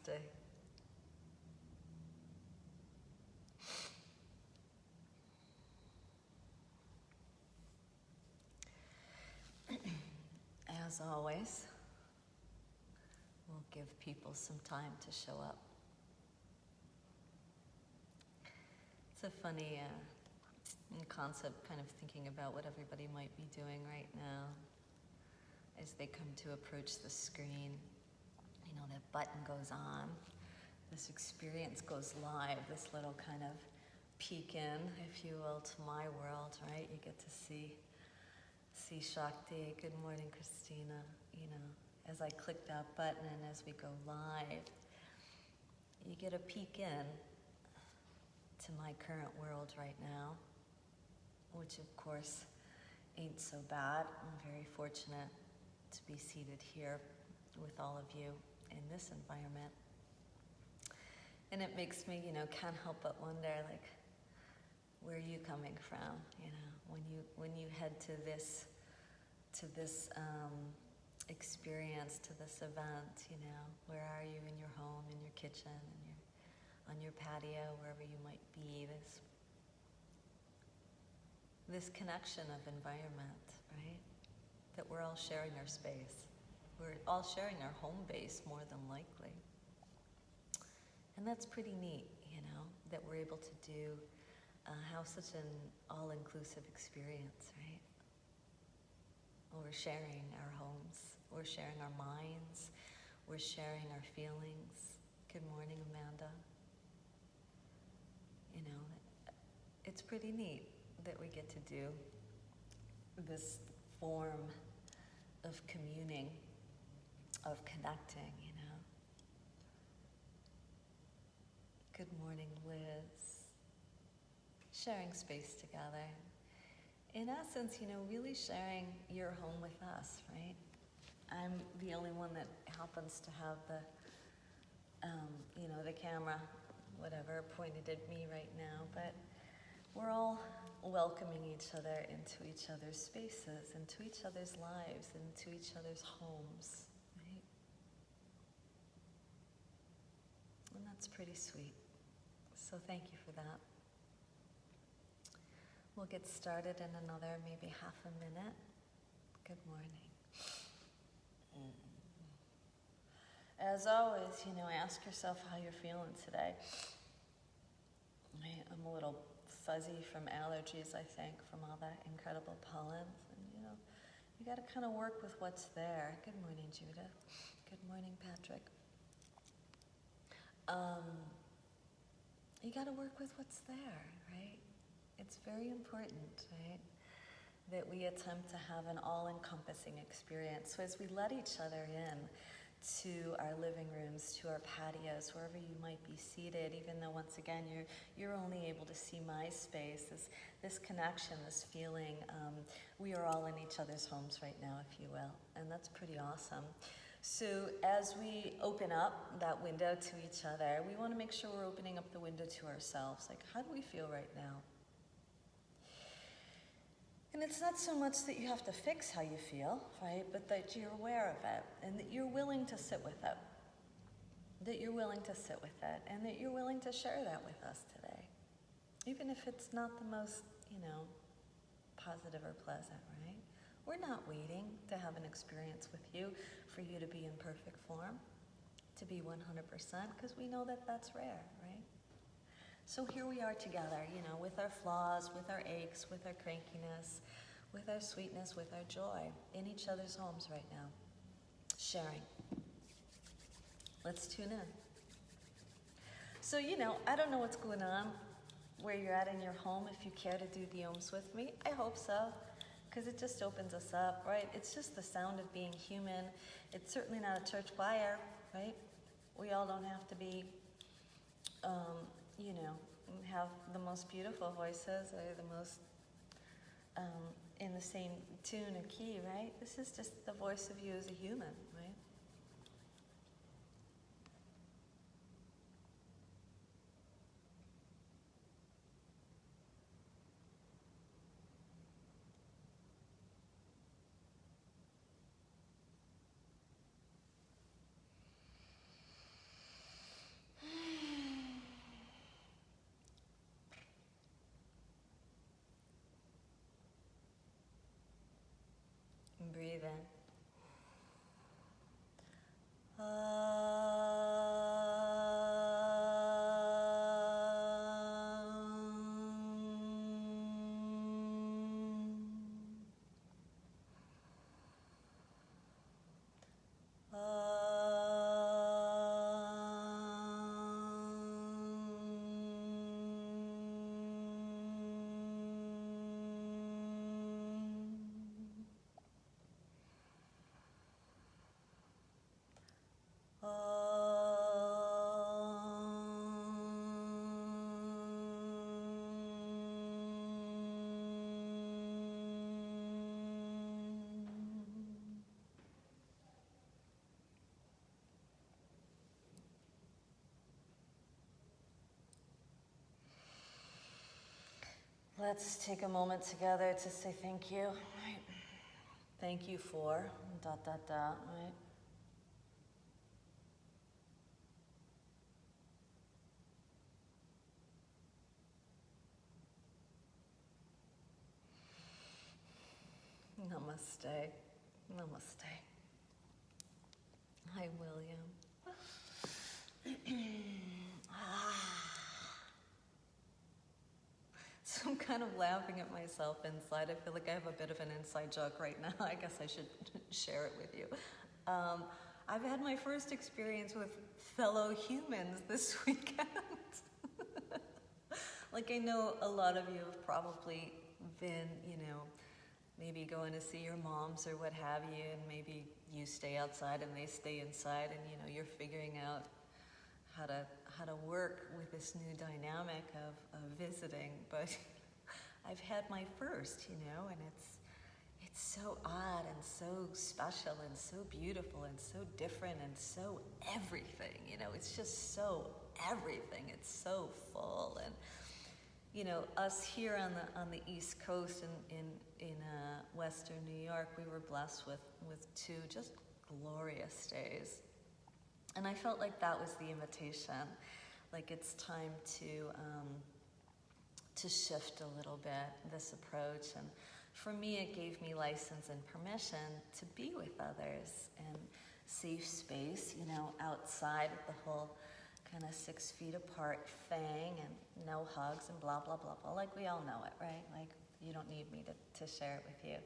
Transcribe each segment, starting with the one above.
Namaste. As always, we'll give people some time to show up. It's a funny concept, kind of thinking about what everybody might be doing right now as they come to approach the screen. You know, that button goes on, this experience goes live, this little kind of peek in, if you will, to my world, right? You get to see Shakti. Good morning, Christina. You know, as I click that button and as we go live, you get a peek in to my current world right now, which of course ain't so bad. I'm very fortunate to be seated here with all of you in this environment. And it makes me, can't help but wonder, like, where are you coming from? You know, when you head to this experience, to this event, where are you in your home, in your kitchen, on your patio, wherever you might be, this connection of environment, right? That we're all sharing our space. We're all sharing our home base, more than likely. And that's pretty neat, that we're able to have such an all-inclusive experience, right? We're sharing our homes, we're sharing our minds, we're sharing our feelings. Good morning, Amanda. It's pretty neat that we get to do this form of communing, of connecting, Good morning, Liz. Sharing space together. In essence, really sharing your home with us, right? I'm the only one that happens to have the camera, whatever, pointed at me right now, but we're all welcoming each other into each other's spaces, into each other's lives, into each other's homes, right? And that's pretty sweet. So thank you for that. We'll get started in another maybe half a minute. Good morning. As always, ask yourself how you're feeling today. I'm a little fuzzy from allergies, I think, from all that incredible pollen. And, you got to kind of work with what's there. Good morning, Judith. Good morning, Patrick. You got to work with what's there, right? It's very important, right, that we attempt to have an all-encompassing experience. So as we let each other in to our living rooms, to our patios, wherever you might be seated, even though once again you're only able to see my space, this connection, this feeling, we are all in each other's homes right now, if you will, and that's pretty awesome. So as we open up that window to each other, we want to make sure we're opening up the window to ourselves. Like, how do we feel right now? And it's not so much that you have to fix how you feel, right? But that you're aware of it and that you're willing to sit with it. That you're willing to sit with it and that you're willing to share that with us today. Even if it's not the most, positive or pleasant, right? We're not waiting to have an experience with you for you to be in perfect form, to be 100%, because we know that that's rare, right? So here we are together, with our flaws, with our aches, with our crankiness, with our sweetness, with our joy, in each other's homes right now, sharing. Let's tune in. So, I don't know what's going on where you're at in your home. If you care to do the Oms with me, I hope so, because it just opens us up, right? It's just the sound of being human. It's certainly not a church choir, right? We all don't have to be, have the most beautiful voices or the most in the same tune or key, right? This is just the voice of you as a human, right? Let's take a moment together to say thank you. Right? Thank you for ... right? Namaste. Namaste. Hi, William. So I'm kind of laughing at myself inside. I feel like I have a bit of an inside joke right now. I guess I should share it with you. I've had my first experience with fellow humans this weekend. Like, I know a lot of you have probably been, maybe going to see your moms or what have you, and maybe you stay outside and they stay inside, and you're figuring out how to work with this new dynamic of visiting. But I've had my first, and it's so odd and so special and so beautiful and so different and so everything. It's just so everything. It's so full. And us here on the East Coast in Western New York, we were blessed with two just glorious days. And I felt like that was the invitation. Like, it's time to shift a little bit this approach. And for me, it gave me license and permission to be with others and safe space, outside of the whole kind of 6 feet apart thing and no hugs and blah, blah, blah, blah. Like, we all know it, right? Like, you don't need me to share it with you.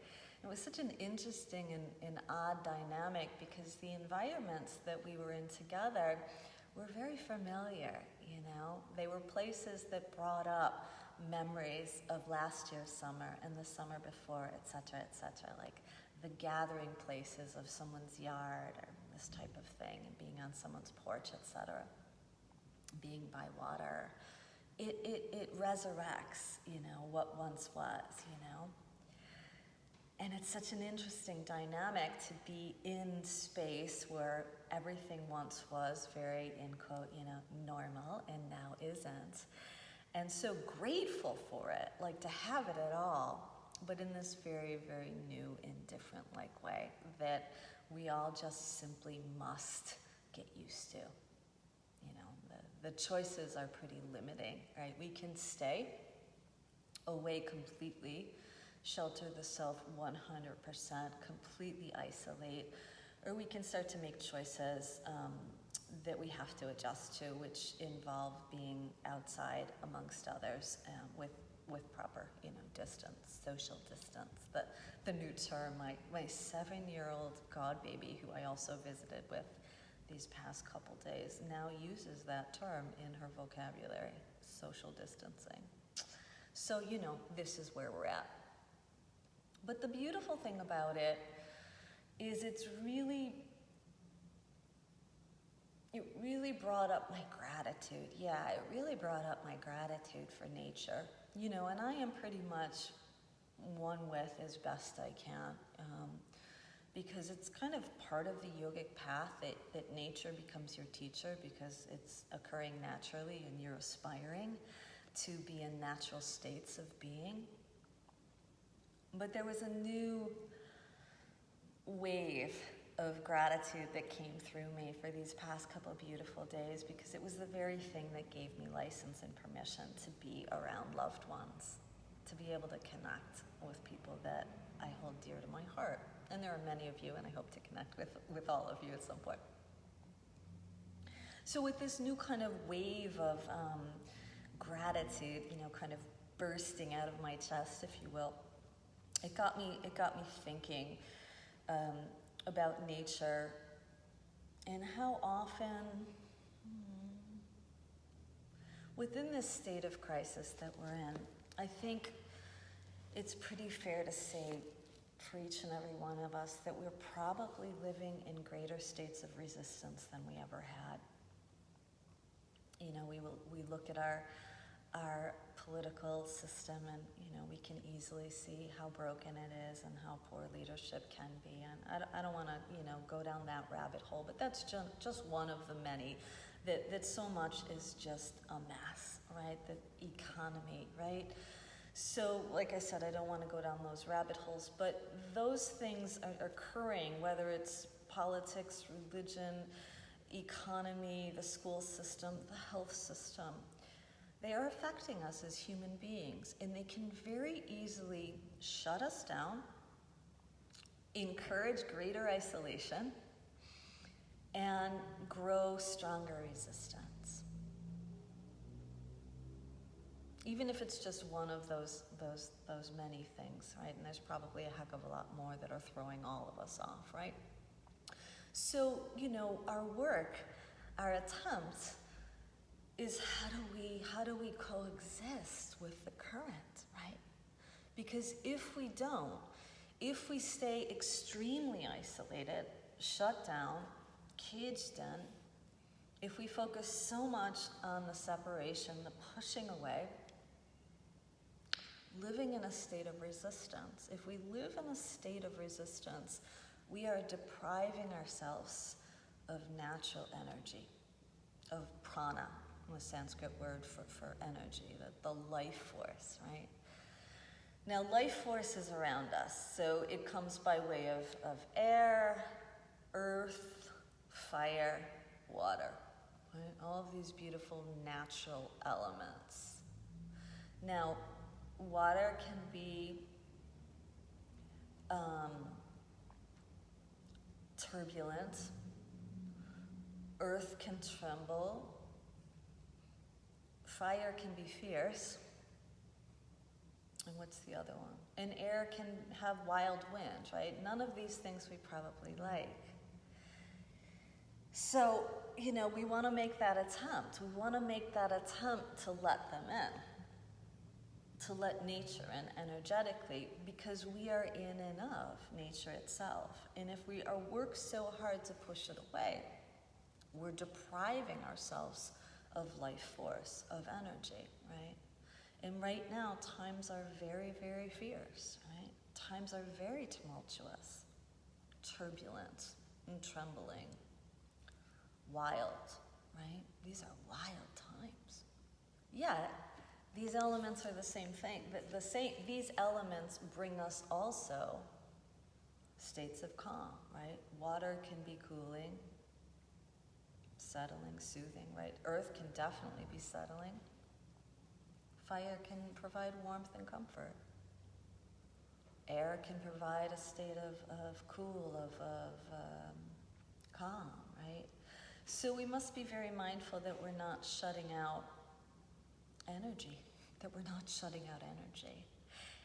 It was such an interesting and odd dynamic because the environments that we were in together were very familiar, They were places that brought up memories of last year's summer and the summer before, et cetera, like the gathering places of someone's yard or this type of thing, and being on someone's porch, et cetera, being by water. It resurrects, what once was, And it's such an interesting dynamic to be in space where everything once was very, in quote, normal, and now isn't. And so grateful for it, like to have it at all, but in this very, very new and different way that we all just simply must get used to. The choices are pretty limiting, right? We can stay away completely, shelter the self 100%, completely isolate, or we can start to make choices that we have to adjust to, which involve being outside amongst others with proper, distance, social distance. The new term, my 7-year-old god baby, who I also visited with these past couple days, now uses that term in her vocabulary, social distancing. So, this is where we're at. But the beautiful thing about it is it really brought up my gratitude. Yeah, it really brought up my gratitude for nature. And I am pretty much one with as best I can. Because it's kind of part of the yogic path that nature becomes your teacher because it's occurring naturally and you're aspiring to be in natural states of being. But there was a new wave of gratitude that came through me for these past couple of beautiful days because it was the very thing that gave me license and permission to be around loved ones, to be able to connect with people that I hold dear to my heart. And there are many of you, and I hope to connect with all of you at some point. So with this new kind of wave of gratitude, kind of bursting out of my chest, if you will, it got me thinking about nature and how often, within this state of crisis that we're in, I think it's pretty fair to say for each and every one of us that we're probably living in greater states of resistance than we ever had. We look at our political system and, we can easily see how broken it is and how poor leadership can be. And I don't want to, go down that rabbit hole, but that's just one of the many that so much is just a mess, right? The economy, right? So, like I said, I don't want to go down those rabbit holes, but those things are occurring, whether it's politics, religion, economy, the school system, the health system. They are affecting us as human beings, and they can very easily shut us down, encourage greater isolation, and grow stronger resistance. Even if it's just one of those many things, right? And there's probably a heck of a lot more that are throwing all of us off, right? So, our work, our attempt is how do we coexist with the current, right? Because if we don't, if we stay extremely isolated, shut down, caged in, if we focus so much on the separation, the pushing away, living in a state of resistance. If we live in a state of resistance, we are depriving ourselves of natural energy, of prana, the Sanskrit word for energy, the life force, right? Now, life force is around us, so it comes by way of air, earth, fire, water, right? All of these beautiful natural elements. Now, water can be turbulent, earth can tremble, fire can be fierce, and what's the other one? And air can have wild wind, right? None of these things we probably like. So, we want to make that attempt. We want to make that attempt to let them in, to let nature in energetically, because we are in and of nature itself. And if we work so hard to push it away, we're depriving ourselves of life force, of energy, right? And right now, times are very, very fierce, right? Times are very tumultuous, turbulent, and trembling, wild, right? These are wild times. Yet, these elements are the same thing. These elements bring us also states of calm, right? Water can be cooling, settling, soothing, right? Earth can definitely be settling. Fire can provide warmth and comfort. Air can provide a state of cool, of calm, right? So we must be very mindful that we're not shutting out energy, that we're not shutting out energy.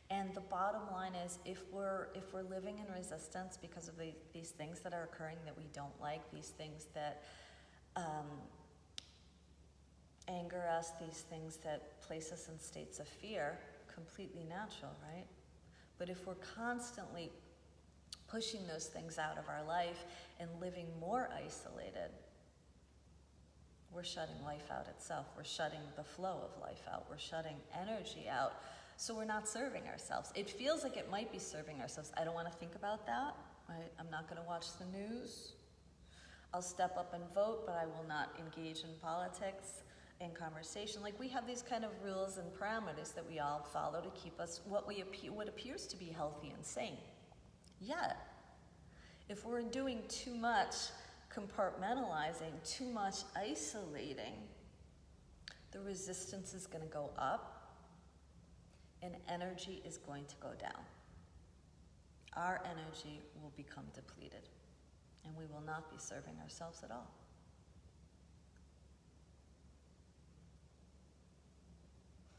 And the bottom line is, if we're living in resistance because of these things that are occurring that we don't like, these things that anger us, these things that place us in states of fear, completely natural, right? But if we're constantly pushing those things out of our life and living more isolated, we're shutting life out itself. We're shutting the flow of life out. We're shutting energy out. So we're not serving ourselves. It feels like it might be serving ourselves. I don't want to think about that, right? I'm not going to watch the news. I'll step up and vote, but I will not engage in politics and conversation. Like, we have these kind of rules and parameters that we all follow to keep us what appears to be healthy and sane. Yet, if we're doing too much compartmentalizing, too much isolating, the resistance is going to go up and energy is going to go down. Our energy will become depleted and we will not be serving ourselves at all.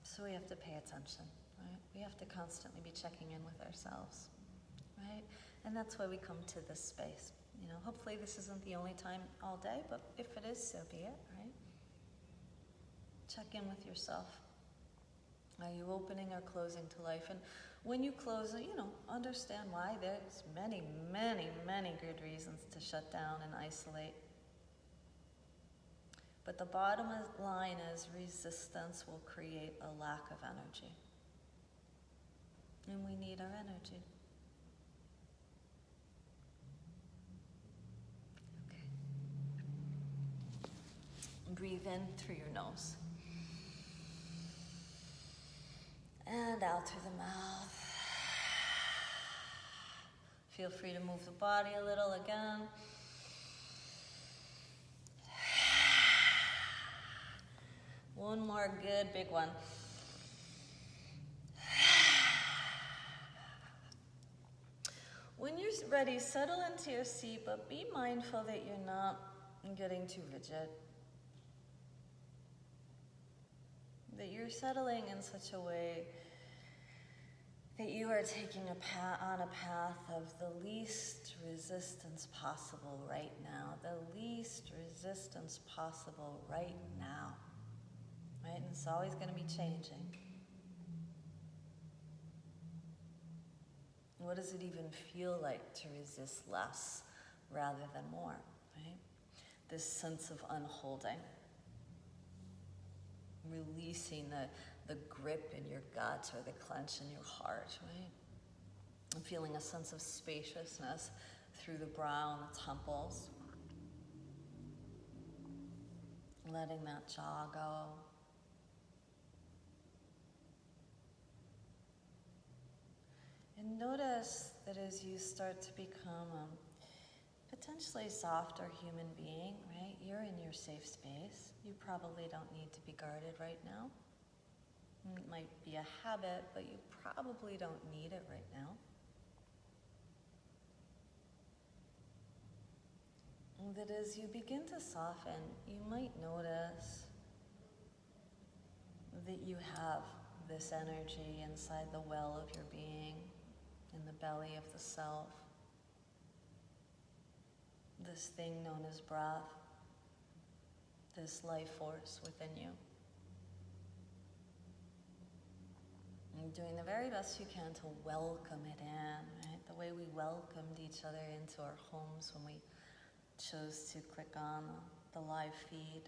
So we have to pay attention, right? We have to constantly be checking in with ourselves, right? And that's why we come to this space. Hopefully this isn't the only time all day, but if it is, so be it, right? Check in with yourself. Are you opening or closing to life? And when you close, understand why. There's many, many, many good reasons to shut down and isolate. But the bottom line is resistance will create a lack of energy. And we need our energy. Breathe in through your nose. And And out through the mouth. Feel free to move the body a little again. One more good big one. When you're ready, settle into your seat, but be mindful that you're not getting too rigid. That you're settling in such a way that you are taking on a path of the least resistance possible right now. The least resistance possible right now. Right? And it's always going to be changing. What does it even feel like to resist less rather than more? Right? This sense of unholding. Releasing the grip in your guts or the clench in your heart, right? And feeling a sense of spaciousness through the brow and the temples. Letting that jaw go. And notice that as you start to become a potentially softer human being, right? You're in your safe space. You probably don't need to be guarded right now. It might be a habit, but you probably don't need it right now. And that as you begin to soften, you might notice that you have this energy inside the well of your being, in the belly of the self. This thing known as breath, this life force within you. And doing the very best you can to welcome it in, right? The way we welcomed each other into our homes when we chose to click on the live feed.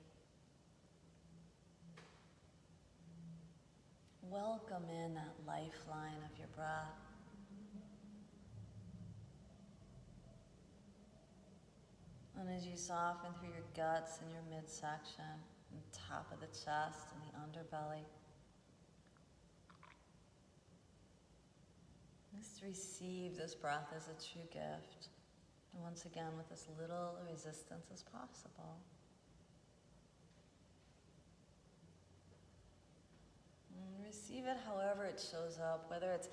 Welcome in that lifeline of your breath. And as you soften through your guts and your midsection, and top of the chest and the underbelly, just receive this breath as a true gift. And once again, with as little resistance as possible. And receive it however it shows up, whether it's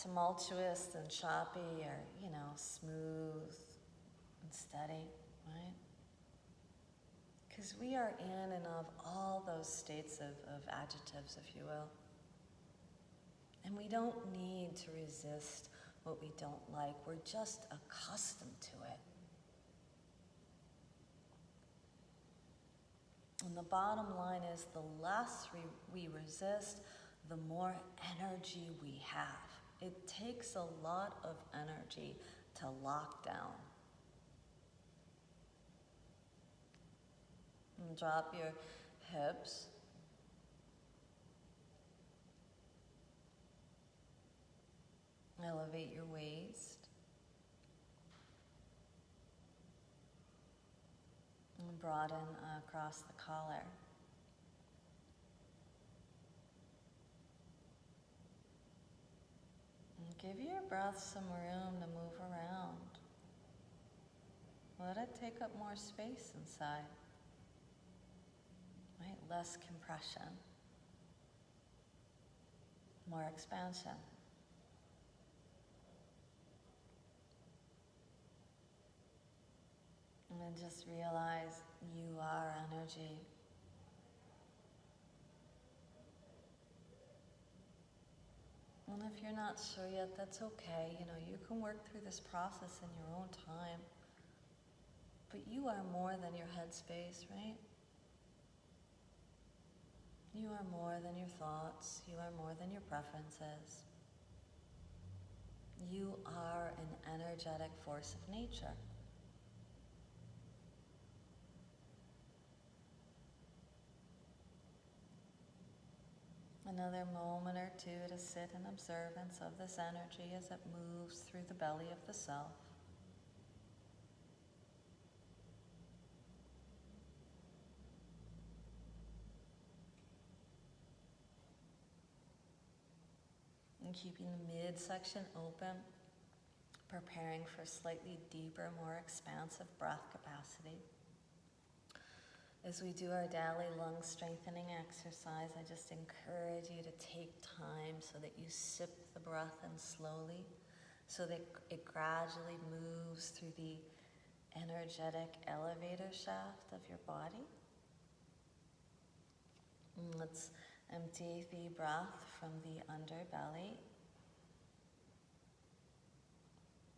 tumultuous and choppy or, smooth and steady, right? Because we are in and of all those states of adjectives, if you will. And we don't need to resist what we don't like. We're just accustomed to it. And the bottom line is the less we resist, the more energy we have. It takes a lot of energy to lock down. And drop your hips. Elevate your waist. And broaden across the collar. And give your breath some room to move around. Let it take up more space inside. Right? Less compression. More expansion. And then just realize you are energy. And if you're not sure yet, that's okay. You can work through this process in your own time. But you are more than your headspace, right? You are more than your thoughts. You are more than your preferences. You are an energetic force of nature. Another moment or two to sit in observance of this energy as it moves through the belly of the self. keeping the midsection open, preparing for slightly deeper, more expansive breath capacity. As we do our daily lung strengthening exercise, I just encourage you to take time so that you sip the breath in slowly, so that it gradually moves through the energetic elevator shaft of your body. And let's empty the breath from the underbelly.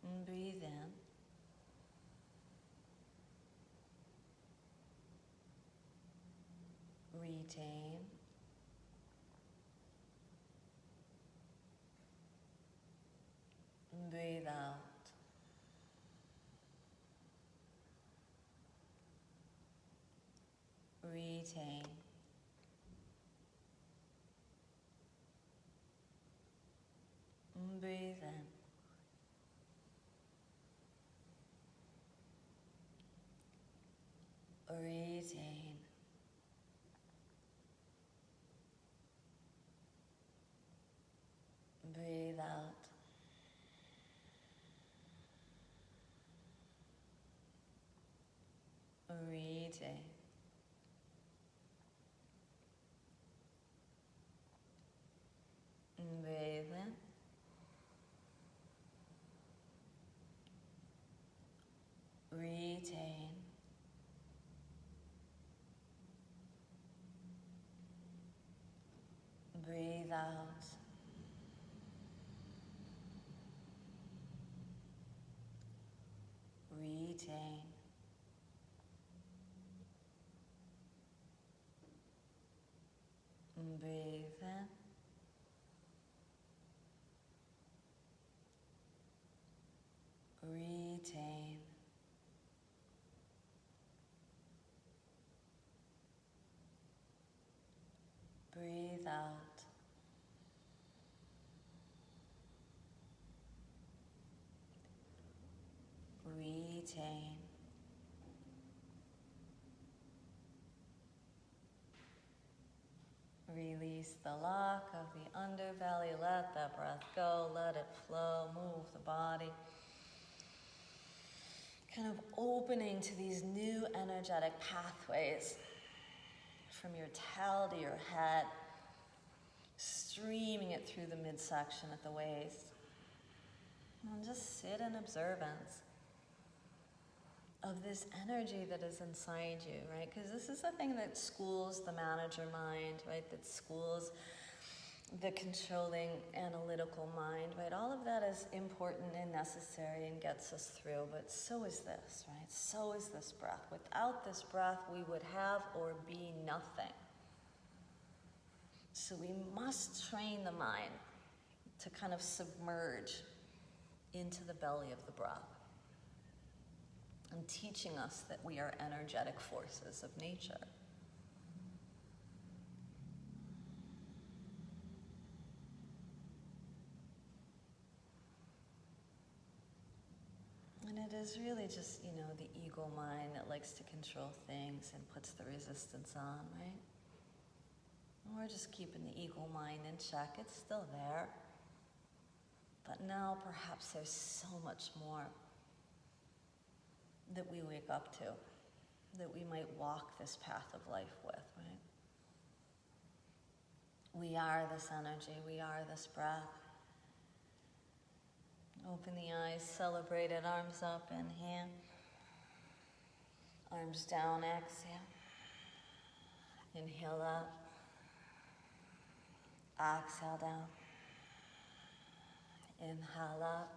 And breathe in. Retain. And breathe out. Retain. And breathe in. Retain. Breathe out. Retain. Breathe in. Retain. Breathe out. Retain. Breathe in. Retain. Breathe out. Retain. Release the lock of the underbelly. Let that breath go. Let it flow. Move the body. Kind of opening to these new energetic pathways from your tail to your head, streaming it through the midsection at the waist. And just sit in observance of this energy that is inside you, right? Because this is the thing that schools the manager mind, right? That schools the controlling analytical mind, right? All of that is important and necessary and gets us through, but so is this, right? So is this breath. Without this breath, we would have or be nothing. So we must train the mind to kind of submerge into the belly of the breath, and teaching us that we are energetic forces of nature. And it is really just, the ego mind that likes to control things and puts the resistance on, right? And we're just keeping the ego mind in check. It's still there. But now perhaps there's so much more that we wake up to, that we might walk this path of life with, right? We are this energy, we are this breath. Open the eyes, celebrate it, arms up, inhale. Arms down, exhale. Inhale up. Exhale down. Inhale up.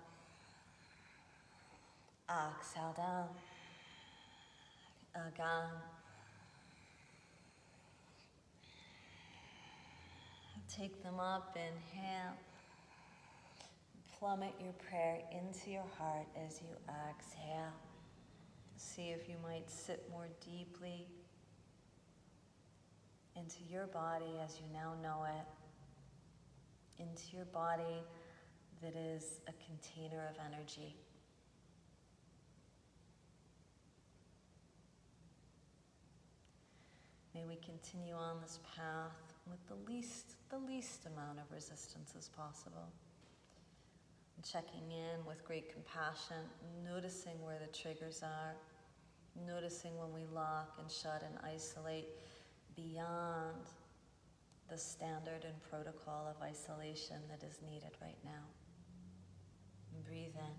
Exhale down. Again. Take them up, inhale. Plummet your prayer into your heart as you exhale. See if you might sit more deeply into your body as you now know it, into your body that is a container of energy. May we continue on this path with the least amount of resistance as possible. checking in with great compassion, noticing where the triggers are, noticing when we lock and shut and isolate beyond the standard and protocol of isolation that is needed right now. And breathe in.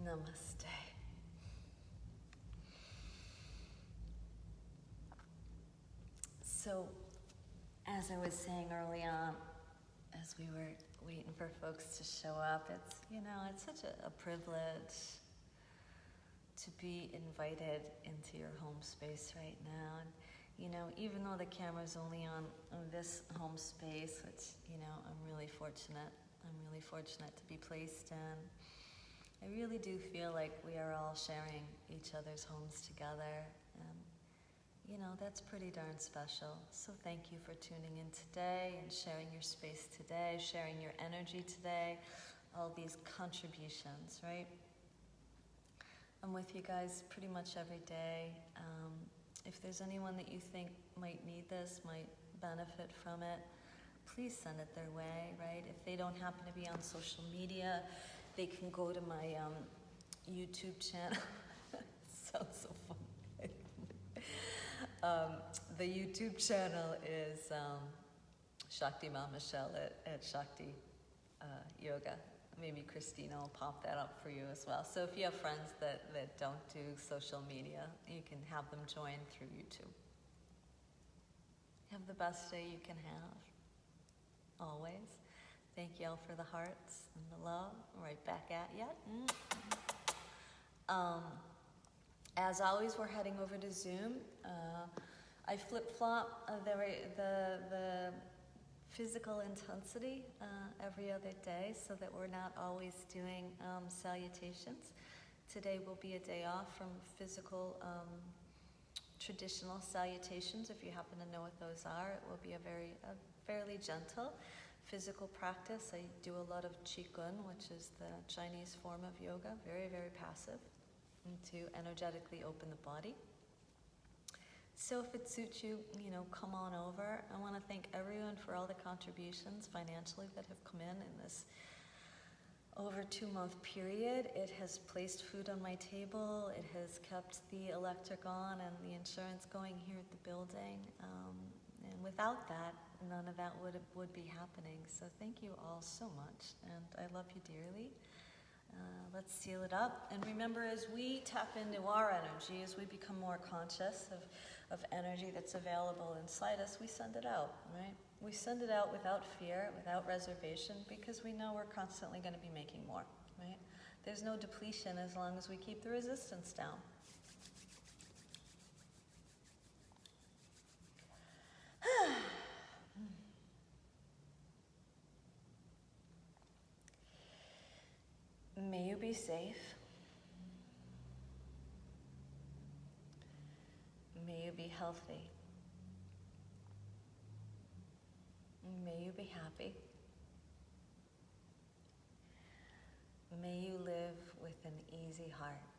Namaste. So, as I was saying early on, as we were waiting for folks to show up, it's such a privilege to be invited into your home space right now. And, even though the camera's only on this home space, which, I'm really fortunate to be placed in. I really do feel like we are all sharing each other's homes together, and that's pretty darn special. So thank you for tuning in today and sharing your space today, sharing your energy today, all these contributions, right? I'm with you guys pretty much every day. If there's anyone that you think might need this, might benefit from it, please send it their way, right? If they don't happen to be on social media, they can go to my YouTube channel. Sounds so funny. The YouTube channel is Shakti Ma Michelle at Shakti Yoga. Maybe Christina will pop that up for you as well. So if you have friends that don't do social media, you can have them join through YouTube. Have the best day you can have, always. Thank you all for the hearts and the love. Right back at you. As always, we're heading over to Zoom. I flip-flop the physical intensity every other day so that we're not always doing salutations. Today will be a day off from physical traditional salutations. If you happen to know what those are, it will be a fairly gentle physical practice. I do a lot of Qigong, which is the Chinese form of yoga, very, very passive, and to energetically open the body. So if it suits you, come on over. I want to thank everyone for all the contributions financially that have come in this over 2-month period. It has placed food on my table. It has kept the electric on and the insurance going here at the building. And without that, none of that would be happening. So thank you all so much, and I love you dearly. Let's seal it up. And remember, as we tap into our energy, as we become more conscious of energy that's available inside us, we send it out, right? We send it out without fear, without reservation, because we know we're constantly going to be making more, right? There's no depletion as long as we keep the resistance down. May you be safe. May you be healthy. May you be happy. May you live with an easy heart.